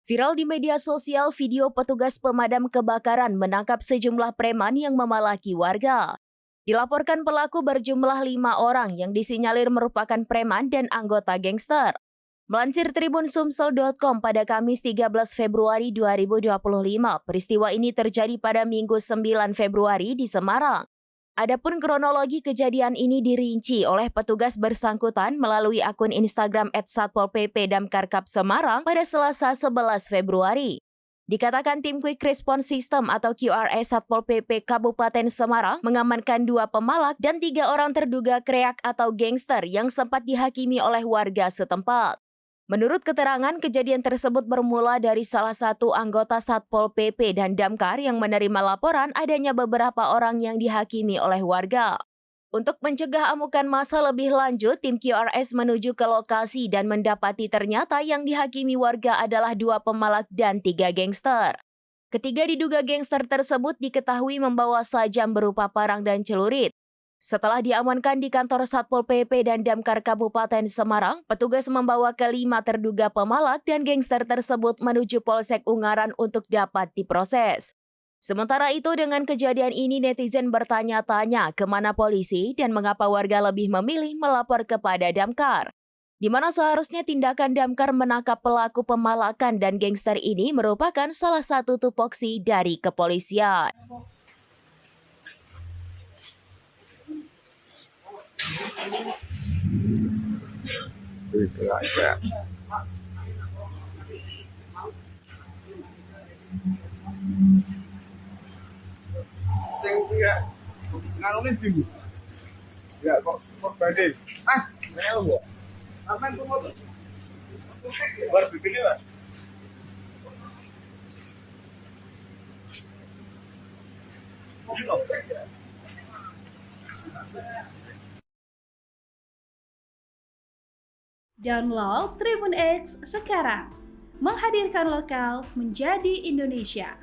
Viral di media sosial video petugas pemadam kebakaran menangkap sejumlah preman yang memalaki warga. Dilaporkan pelaku berjumlah 5 orang yang disinyalir merupakan preman dan anggota gangster. Melansir Tribun Sumsel.com pada Kamis 13 Februari 2025, peristiwa ini terjadi pada Minggu 9 Februari di Semarang. Adapun kronologi kejadian ini dirinci oleh petugas bersangkutan melalui akun Instagram @satpol.pp Damkar Kap Semarang pada Selasa 11 Februari. Dikatakan tim Quick Response System atau QRS Satpol PP Kabupaten Semarang mengamankan 2 pemalak dan 3 orang terduga kreak atau gangster yang sempat dihakimi oleh warga setempat. Menurut keterangan, kejadian tersebut bermula dari salah satu anggota Satpol PP dan Damkar yang menerima laporan adanya beberapa orang yang dihakimi oleh warga. Untuk mencegah amukan massa lebih lanjut, tim QRS menuju ke lokasi dan mendapati ternyata yang dihakimi warga adalah 2 pemalak dan 3 gangster. Ketiga diduga gangster tersebut diketahui membawa sajam berupa parang dan celurit. Setelah diamankan di kantor Satpol PP dan Damkar Kabupaten Semarang, petugas membawa kelima terduga pemalak dan gangster tersebut menuju Polsek Ungaran untuk dapat diproses. Sementara itu, dengan kejadian ini netizen bertanya-tanya kemana polisi dan mengapa warga lebih memilih melapor kepada Damkar. Di mana seharusnya tindakan Damkar menangkap pelaku pemalakan dan gangster ini merupakan salah satu tupoksi dari kepolisian. Itu aja. Nganunin dulu. Ya kok banding. Mas, saya lu. Aman tuh motor. Baru bikinnya, Mas. Download Tribun X sekarang, menghadirkan lokal menjadi Indonesia.